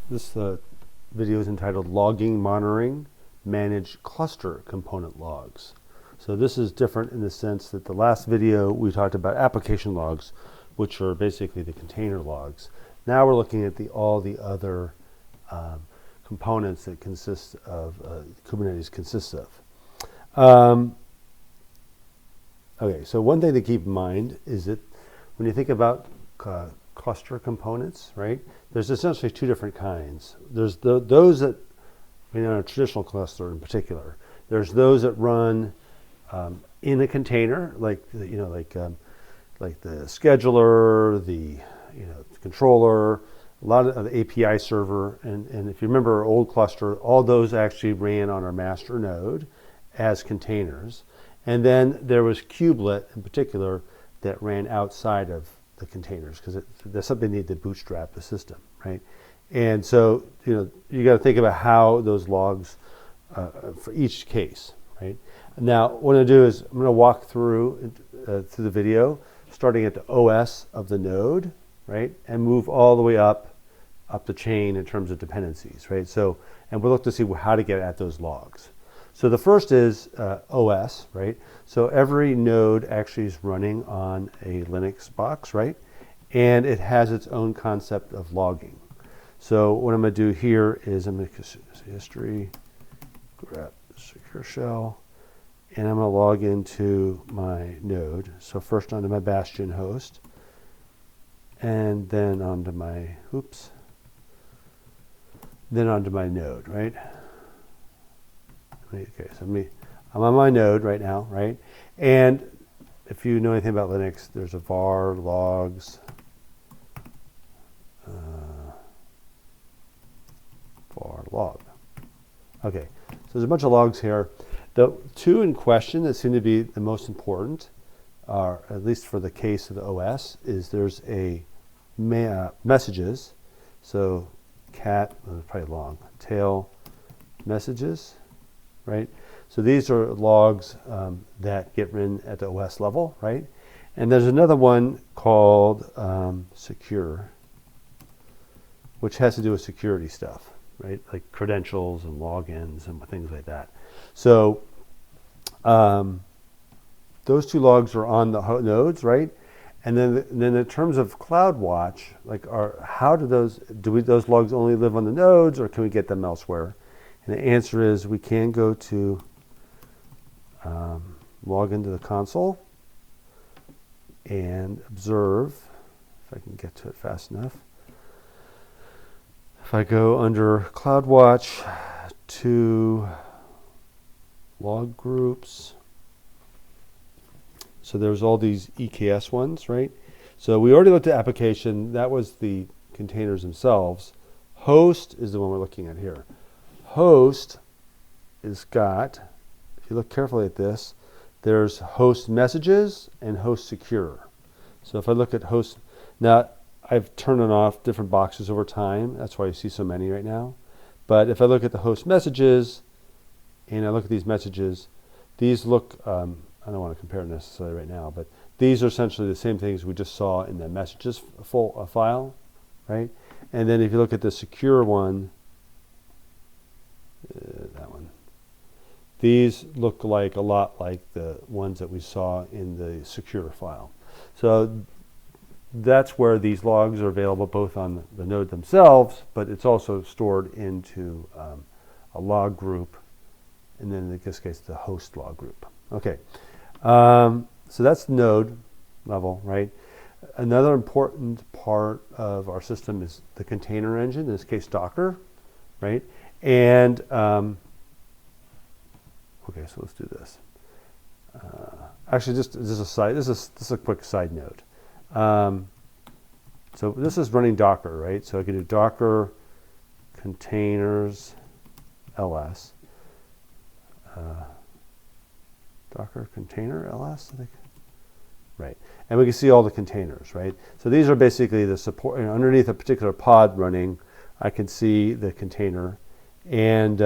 This video is entitled Logging, Monitoring, Manage Cluster Component Logs. So this is different in the sense that the last video we talked about application logs, which are basically the container logs. Now we're looking at all the other components that Kubernetes consists of. Okay, so one thing to keep in mind is that when you think about cluster components, right? There's essentially two different kinds. There's those that, in a traditional cluster in particular, there's those that run in a container, like the scheduler, the controller, a lot of the API server, and if you remember our old cluster, all those actually ran on our master node as containers, and then there was kubelet in particular that ran outside of the containers because there's something needed to bootstrap the system, right? And so you got to think about how those logs for each case, right? Now what I'm going to do is I'm going to walk through the video, starting at the OS of the node, right, and move all the way up the chain in terms of dependencies, right? So, and we'll look to see how to get at those logs. So the first is OS, right? So every node actually is running on a Linux box, right? And it has its own concept of logging. So what I'm going to do here is I'm going to history, grab the secure shell, and I'm going to log into my node. So first onto my Bastion host, and then onto my, then onto my node, right? Okay, so I'm on my node right now, right? And if you know anything about Linux, there's a var logs, var log. Okay, so there's a bunch of logs here. The two in question that seem to be the most important, are, at least for the case of the OS, is there's a messages. So cat, probably long, tail messages. Right? So these are logs that get written at the OS level, right? And there's another one called secure, which has to do with security stuff, right? Like credentials and logins and things like that. So those two logs are on the nodes, right? And then in terms of CloudWatch, like how do those logs only live on the nodes, or can we get them elsewhere? And the answer is we can go to log into the console and observe, if I can get to it fast enough. If I go under CloudWatch to log groups, so there's all these EKS ones, right? So we already looked at application. That was the containers themselves. Host is the one we're looking at here. Host is got, if you look carefully at this, there's host messages and host secure. So if I look at host, now I've turned on off different boxes over time. That's why you see so many right now. But if I look at the host messages and I look at these messages, these look, I don't want to compare necessarily right now, but these are essentially the same things we just saw in the messages file, right? And then if you look at the secure one, that one. These look like a lot like the ones that we saw in the secure file. So that's where these logs are available both on the node themselves, but it's also stored into a log group, and then in this case the host log group. Okay, so that's node level, right? Another important part of our system is the container engine, in this case Docker, right? And okay, so let's do this. Actually, just a side. This is a quick side note. So this is running Docker, right? So I can do Docker containers ls. Docker container ls, I think. Right, and we can see all the containers, right? So these are basically the support. Underneath a particular pod running, I can see the container. And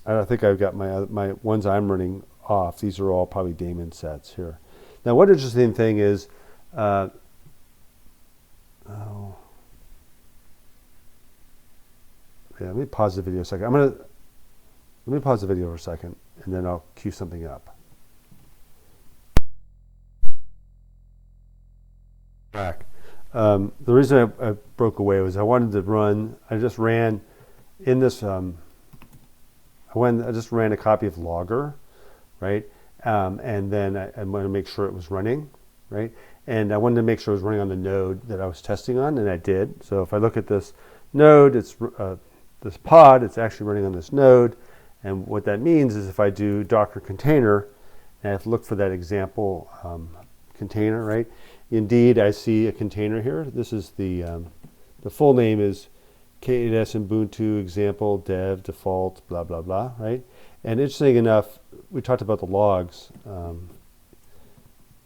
I think I've got my ones I'm running off. These are all probably daemon sets here. Now, one interesting thing is, let me pause the video a second. Let me pause the video for a second, and then I'll cue something up. Back. The reason I broke away was I wanted to run. I just ran in this. I just ran a copy of Logger, right? And then I wanted to make sure it was running, right? And I wanted to make sure it was running on the node that I was testing on, and I did. So if I look at this node, it's this pod. It's actually running on this node, and what that means is if I do Docker container, and I have to look for that example container, right? Indeed, I see a container here. This is the full name is K8s Ubuntu example dev default blah blah blah, right? And interesting enough, we talked about the logs.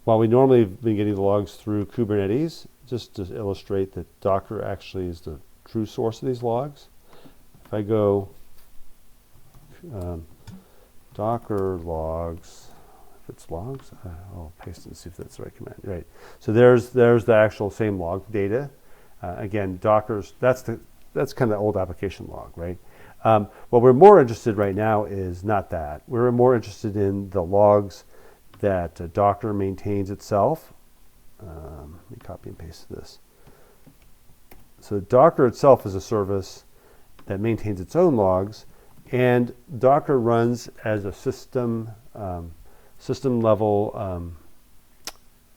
While we normally have been getting the logs through Kubernetes, just to illustrate that Docker actually is the true source of these logs. If I go Docker logs, if it's logs, I'll paste it and see if that's the right command. Right. So there's the actual same log data. Again, Docker's that's kind of the old application log, right? What we're more interested right now is not that. We're more interested in the logs that Docker maintains itself. Let me copy and paste this. So Docker itself is a service that maintains its own logs, and Docker runs as a system level, I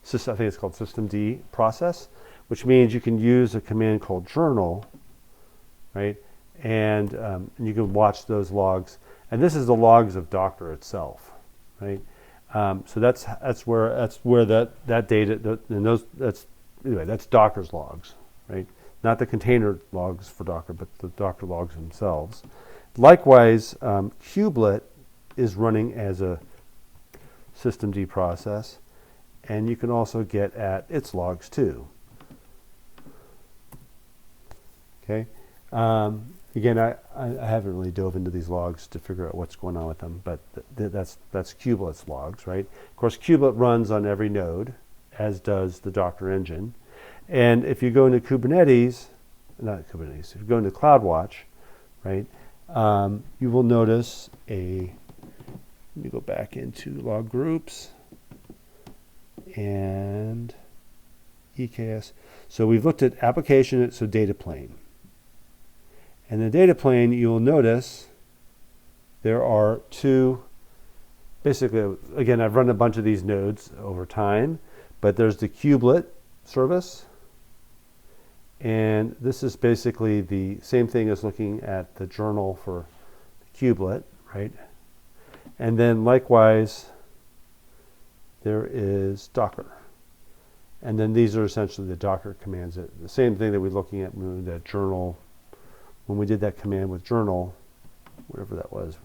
think it's called systemd process, which means you can use a command called journal, right? And you can watch those logs, and this is the logs of Docker itself, right? So that's where that data and those that's Docker's logs, right? Not the container logs for Docker, but the Docker logs themselves. Likewise, Kubelet is running as a systemd process, and you can also get at its logs too. Okay. Again, I haven't really dove into these logs to figure out what's going on with them, but that's Kubelet's logs, right? Of course, Kubelet runs on every node, as does the Docker engine. And if you go into Kubernetes, if you go into CloudWatch, right, you will notice let me go back into log groups and EKS. So we've looked at application, so data plane. And the data plane, you'll notice there are two, basically, again, I've run a bunch of these nodes over time, but there's the Kubelet service, and this is basically the same thing as looking at the journal for Kubelet, right? And then likewise, there is Docker. And then these are essentially the Docker commands, the same thing that we're looking at when that journal. When we did that command with journal, whatever that was,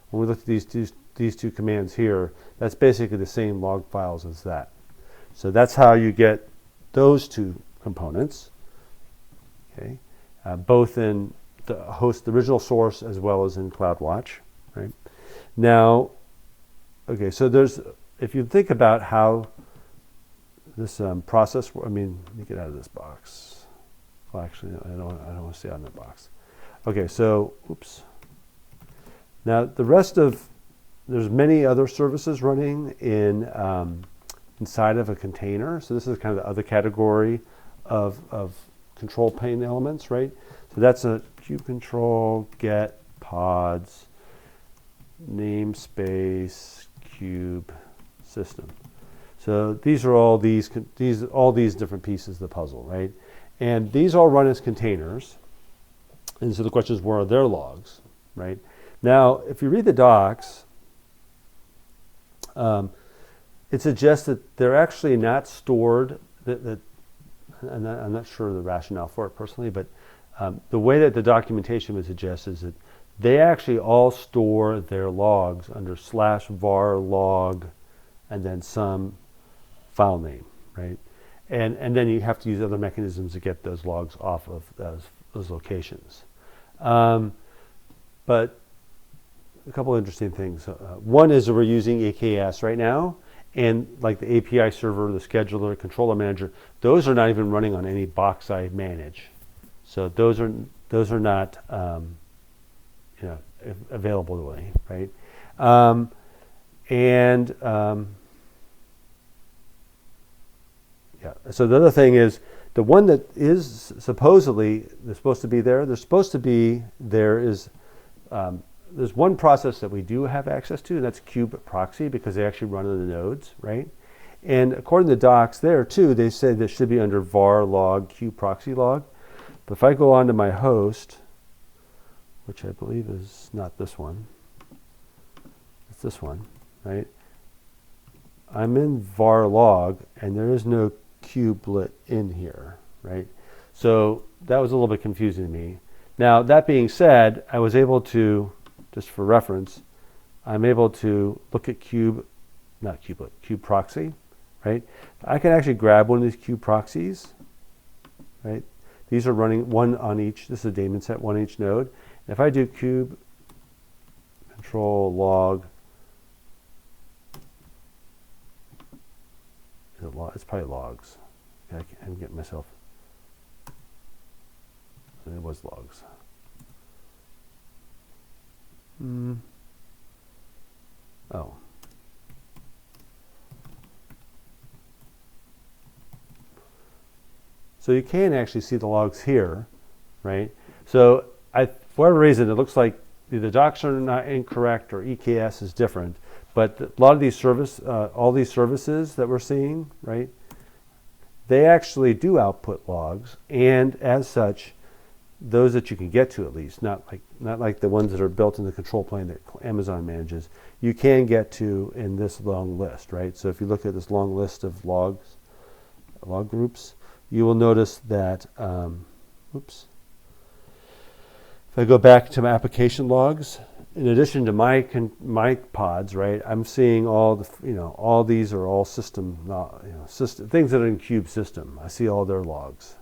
when we looked at these two commands here, that's basically the same log files as that. So that's how you get those two components, okay, both in the original source as well as in CloudWatch, right? Now, okay, so if you think about how this process, let me get out of this box. Well, actually, no, I don't want to stay on that box. Okay, so, oops. Now, there's many other services running inside of a container. So this is kind of the other category of control plane elements, right? So that's a kubectl get pods namespace kube system. So these are all these different pieces of the puzzle, right? And these all run as containers. And so the question is, where are their logs, right? Now, if you read the docs, it suggests that they're actually not stored, I'm not sure of the rationale for it personally, but the way that the documentation would suggest is that they actually all store their logs under /var log and then some file name, right? And then you have to use other mechanisms to get those logs off of those locations. But a couple of interesting things. One is that we're using AKS right now, and like the API server, the scheduler, controller manager, those are not even running on any box I manage. So those are not available to me, right? Um, and yeah. So the other thing is the one that is supposedly they're supposed to be there. They're supposed to be there is there's one process that we do have access to, and that's kube proxy because they actually run on the nodes, right? And according to the docs there too, they say this should be under var log kube proxy log. But if I go onto my host, which I believe is not this one, it's this one, right? I'm in var log, and there is no kubelet in here, right? So that was a little bit confusing to me. Now, that being said, I was able to, just for reference, I'm able to look at kube proxy, right? I can actually grab one of these kube proxies, right? These are running one on each. This is a daemon set, one on each node. And if I do kube control log, it's probably logs. Okay, I'm getting myself. It was logs. Oh. So you can actually see the logs here, right? So for whatever reason, it looks like the docs are not incorrect or EKS is different. But a lot of these all these services that we're seeing, right, they actually do output logs, and as such, those that you can get to at least, not like the ones that are built in the control plane that Amazon manages, you can get to in this long list, right? So if you look at this long list of log groups, you will notice that, if I go back to my application logs, in addition to my pods, right, I'm seeing all the, all these are all system things that are in kube system. I see all their logs.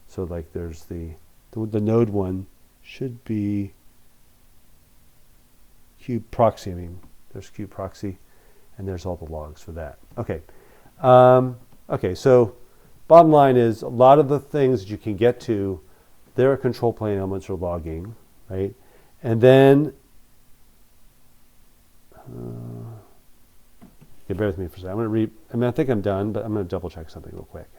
So like there's the node one should be kube proxy. I mean, there's kube proxy, and there's all the logs for that. Okay. Okay. So bottom line is a lot of the things that you can get to, there are control plane elements or logging, right? And then okay, bear with me for a second. I'm going to read. I mean, I think I'm done, but I'm going to double check something real quick.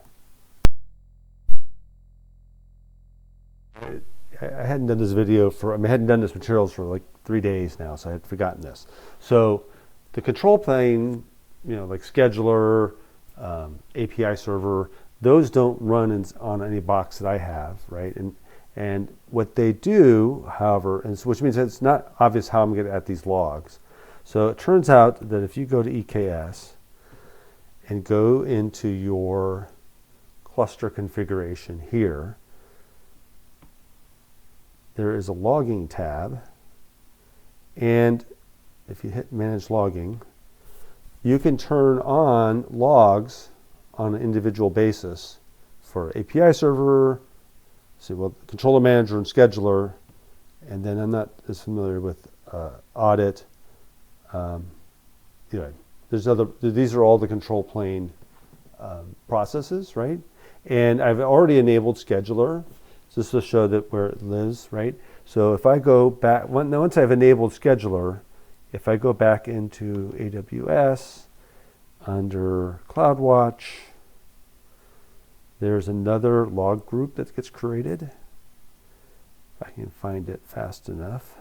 I hadn't done this video I hadn't done this materials for like 3 days now, so I had forgotten this. So the control plane, like scheduler, API server, those don't run on any box that I have, right? And what they do, however, which means it's not obvious how I'm getting at these logs. So it turns out that if you go to EKS and go into your cluster configuration here, there is a logging tab, and if you hit manage logging, you can turn on logs on an individual basis for API server, controller manager and scheduler, and then I'm not as familiar with audit. These are all the control plane processes, right? And I've already enabled scheduler. So this will show that where it lives, right? So if I go back, once I've enabled scheduler, if I go back into AWS under CloudWatch, there's another log group that gets created. If I can find it fast enough.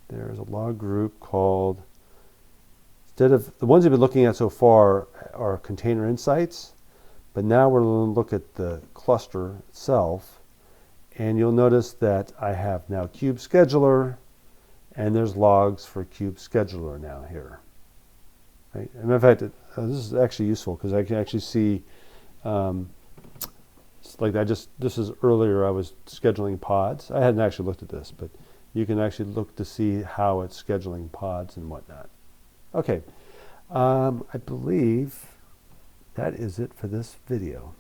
There's a log group called, instead of, the ones we've been looking at so far are container insights, but now we're going to look at the cluster itself, and you'll notice that I have now kube scheduler, and there's logs for kube scheduler now here. Right? And in fact, this is actually useful because I can actually see, this is earlier I was scheduling pods. I hadn't actually looked at this, but you can actually look to see how it's scheduling pods and whatnot. Okay, I believe that is it for this video.